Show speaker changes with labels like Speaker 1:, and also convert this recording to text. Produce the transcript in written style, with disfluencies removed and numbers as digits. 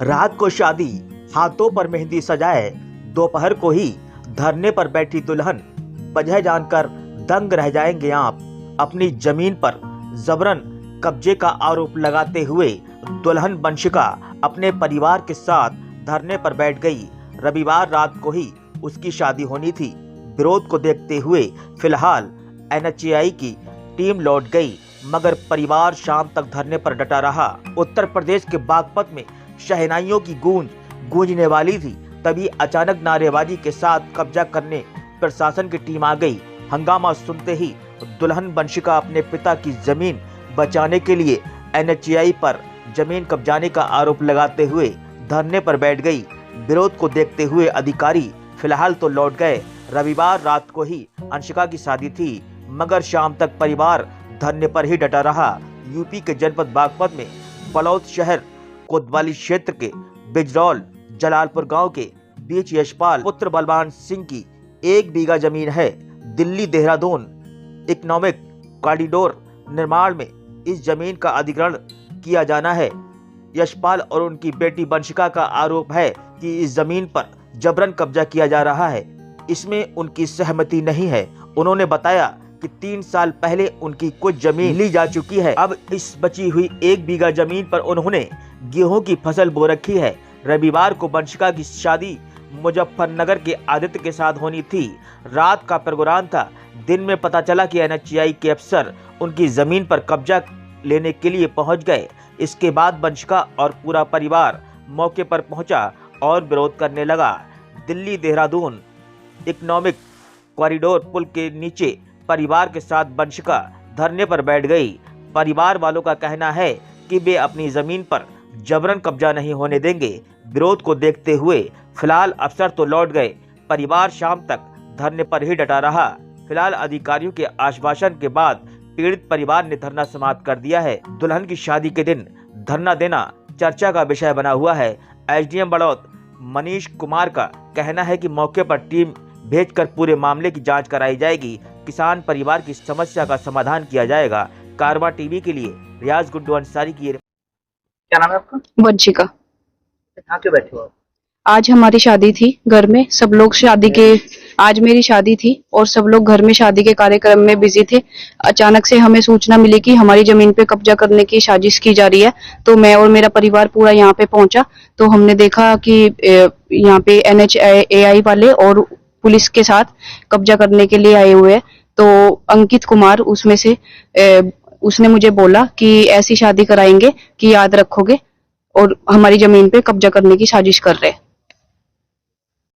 Speaker 1: रात को शादी, हाथों पर मेहंदी सजाए, दोपहर को ही धरने पर बैठी दुल्हन। वजह जानकर दंग रह जाएंगे आप। अपनी जमीन पर जबरन कब्जे का आरोप लगाते हुए दुल्हन वंशिका अपने परिवार के साथ धरने पर बैठ गई। रविवार रात को ही उसकी शादी होनी थी। विरोध को देखते हुए फिलहाल एनएचएआई की टीम लौट गई, मगर परिवार शाम तक धरने पर डटा रहा। उत्तर प्रदेश के बागपत में शहनाइयों की गूंजने वाली थी, तभी अचानक नारेबाजी के साथ कब्जा करने प्रशासन की टीम आ गई। हंगामा सुनते ही दुल्हन वंशिका अपने पिता की जमीन बचाने के लिए एनएचएआई पर जमीन कब्जाने का आरोप लगाते हुए धरने पर बैठ गई। विरोध को देखते हुए अधिकारी फिलहाल तो लौट गए। रविवार रात को ही अंशिका की शादी थी, मगर शाम तक परिवार धरने पर ही डटा रहा। यूपी के जनपद बागपत में बलौद शहर कोतवाली क्षेत्र के बिजरौल जलालपुर गांव के बीच यशपाल पुत्र बलवान सिंह की 1 बीघा जमीन है। दिल्ली देहरादून इकोनॉमिक कॉरिडोर निर्माण में इस जमीन का अधिग्रहण किया जाना है। यशपाल और उनकी बेटी वंशिका का आरोप है कि इस जमीन पर जबरन कब्जा किया जा रहा है। इसमें उनकी सहमति नहीं है। उन्होंने बताया कि 3 साल पहले उनकी कुछ जमीन ली जा चुकी है। अब इस बची हुई 1 बीघा जमीन पर उन्होंने गेहूं की फसल बो रखी है। रविवार को वंशिका की शादी मुजफ्फरनगर के आदित्य के साथ होनी थी। रात का प्रोग्राम था। दिन में पता चला कि एनएचएआई के अफसर उनकी जमीन पर कब्जा लेने के लिए पहुंच गए। इसके बाद वंशिका और पूरा परिवार मौके पर पहुंचा और विरोध करने लगा। दिल्ली देहरादून इकोनॉमिक कॉरिडोर पुल के नीचे परिवार के साथ वंशिका धरने पर बैठ गई। परिवार वालों का कहना है कि वे अपनी जमीन पर जबरन कब्जा नहीं होने देंगे। विरोध को देखते हुए फिलहाल अफसर तो लौट गए, परिवार शाम तक धरने पर ही डटा रहा। फिलहाल अधिकारियों के आश्वासन के बाद पीड़ित परिवार ने धरना समाप्त कर दिया है। दुल्हन की शादी के दिन धरना देना चर्चा का विषय बना हुआ है। एसडीएम बड़ौद मनीष कुमार का कहना है कि मौके पर टीम भेजकर पूरे मामले की जांच कराई जाएगी। किसान परिवार की समस्या का समाधान किया जाएगा। कारवा टीवी के लिए रियाज गुड्डू अंसारी की।
Speaker 2: क्या नाम है आपका?
Speaker 3: वंशिका।
Speaker 2: कहाँ के बैठे हो आप?
Speaker 3: आज हमारी शादी थी घर में, सब लोग आज मेरी शादी थी और सब लोग घर में शादी के कार्यक्रम में बिजी थे। अचानक से हमें सूचना मिली कि हमारी जमीन पे कब्जा करने की साजिश की जा रही है, तो मैं और मेरा परिवार पूरा यहाँ पे पहुंचा। तो हमने देखा कि यहाँ पे एनएचएआई वाले और पुलिस के साथ कब्जा करने के लिए आए हुए हैं। तो अंकित कुमार उसमें से उसने मुझे बोला कि ऐसी शादी कराएंगे कि याद रखोगे, और हमारी जमीन पे कब्जा करने की साजिश कर रहे हैं।